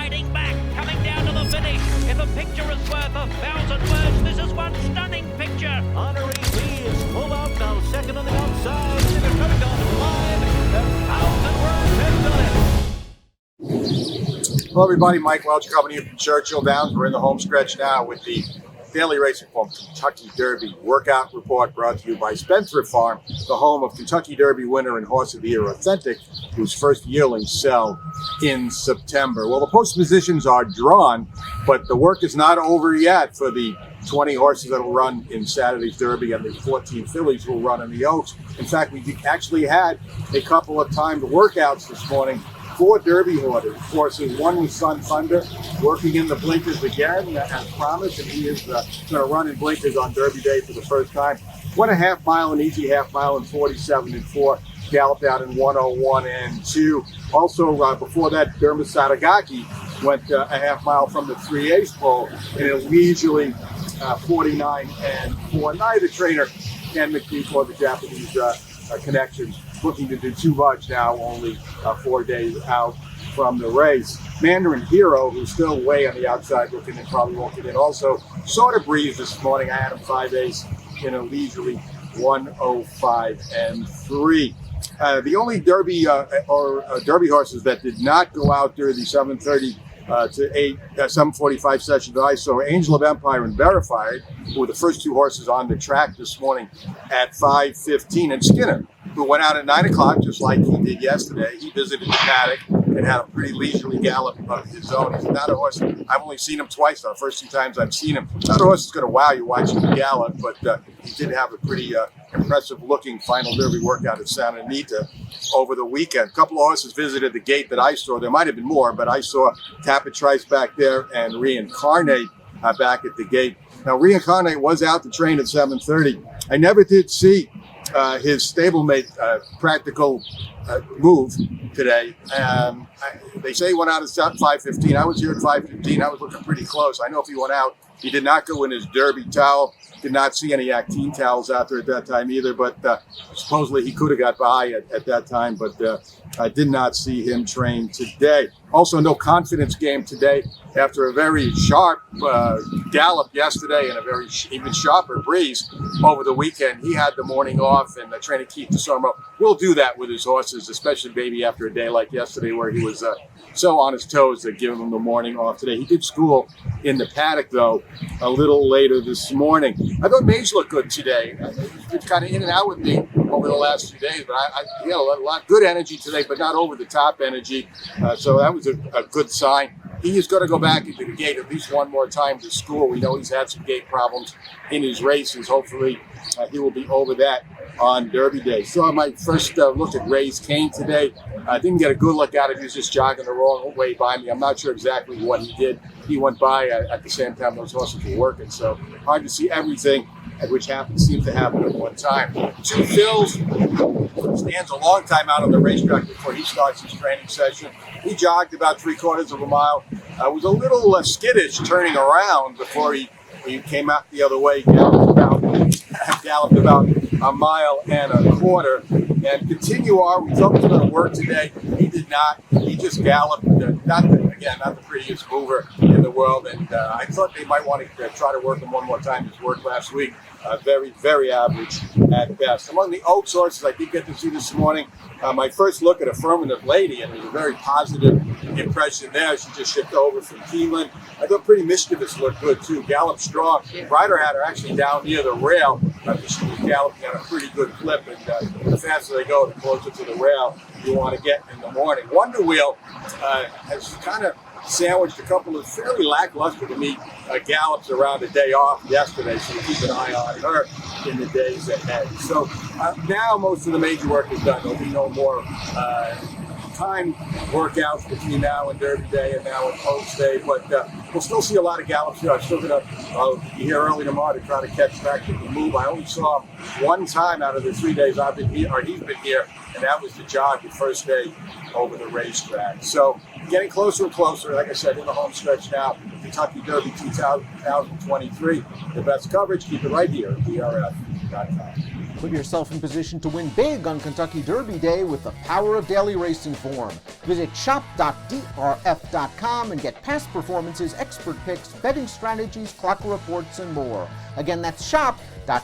riding back, coming down to the finish. If a picture is worth 1,000 words, this is one stunning picture. Honorary Lee is full out now, second on the outside. They're coming down to 1,000 words has done it. Hello everybody, Mike Welsch coming in from Churchill Downs. We're in the home stretch now with the Daily Racing Form Kentucky Derby Workout Report brought to you by Spendthrift Farm, the home of Kentucky Derby winner and Horse of the Year Authentic, whose first yearlings sell in September. Well, the post positions are drawn, but the work is not over yet for the 20 horses that will run in Saturday's Derby and the 14 fillies who will run in the Oaks. In fact, we actually had a couple of timed workouts this morning. 4 Derby horses. One was Sun Thunder, working in the blinkers again, as promised, and he is going to run in blinkers on Derby Day for the first time. Went a half mile, an easy half mile in 47-4, galloped out in 101-2. Also, before that, Dermot Sadagaki went a half mile from the 3/8 pole in a leisurely 49-4. Neither trainer can McKee for the Japanese connections looking to do too much now, only 4 days out from the race. Mandarin Hero, who's still way on the outside looking and probably won't get in, also sort of breezed this morning. I had him 5/8 in a leisurely 105-3. The only Derby Derby horses that did not go out during the 7:30 to 7:45 session that I saw, Angel of Empire and Verified, who were the first 2 horses on the track this morning at 5:15, and Skinner, who went out at 9 o'clock, just like he did yesterday. He visited the paddock and had a pretty leisurely gallop of his own. He's not a horse. I've only seen him twice, though. The first 2 times I've seen him. Not a horse that's going to wow you watching him gallop, but he did have a pretty impressive-looking final Derby workout at Santa Anita over the weekend. A couple of horses visited the gate that I saw. There might have been more, but I saw Tapitrice back there and Reincarnate back at the gate. Now, Reincarnate was out to train at 7:30. I never did see his stablemate practical move today. They say he went out at 5:15. I was here at 5:15. I was looking pretty close. I know if he went out, he did not go in his Derby towel. Did not see any Actine towels out there at that time either, but supposedly he could have got by at that time, but I did not see him train today. Also, no confidence game today after a very sharp gallop yesterday and a very even sharper breeze over the weekend. He had the morning off, and trainer Keith DeSormo will do that with his horses, especially maybe after a day like yesterday where he was so on his toes to give him the morning off today. He did school in the paddock, though, a little later this morning. I thought Mage looked good today. He's been kind of in and out with me over the last few days, but he had a lot of good energy today, but not over-the-top energy. So that was a good sign. He is going to go back into the gate at least one more time to school. We know he's had some gate problems in his races. Hopefully, he will be over that on Derby Day. So my first look at Ray's Cane today. I didn't get a good look at it. He was just jogging the wrong way by me. I'm not sure exactly what he did. He went by at the same time those horses were working, so hard to see everything, which seems to happen at one time. 2 Phils stands a long time out on the racetrack before he starts his training session. He jogged about 3/4 of a mile. Was a little skittish turning around before he came out the other way, galloped about a mile and a quarter. And Continuar, we thought was going to work today. He did not. He just galloped. Not the prettiest mover in the world. And I thought they might want to try to work him one more time. His work last week, very, very average at best. Among the Oaks horses I did get to see this morning, my first look at Affirmative Lady, and it was a very positive impression there. She just shipped over from Keeneland. I thought Pretty Mischievous looked good too. Galloped strong. Rider had her actually down near the rail. She was galloping at a pretty good clip, and the faster they go, the closer to the rail you want to get in the morning. Wonder Wheel has kind of sandwiched a couple of fairly lackluster to me gallops around a day off yesterday, so keep an eye on her in the days ahead. So now most of the major work is done. There'll be no more time workouts between now and Derby Day and now and Oaks Day, but we'll still see a lot of gallops here. I'm still going to be here early tomorrow to try to catch back to the move. I only saw him one time out of the 3 days I've been here, or he's been here, and that was the jog the first day over the racetrack. So getting closer and closer, like I said, in the home stretch now, Kentucky Derby 2023. The best coverage, keep it right here at DRF. DRFTV.com. Put yourself in position to win big on Kentucky Derby Day with the power of daily racing form. Visit shop.drf.com and get past performances, expert picks, betting strategies, clock reports, and more. Again, that's shop.drf.com.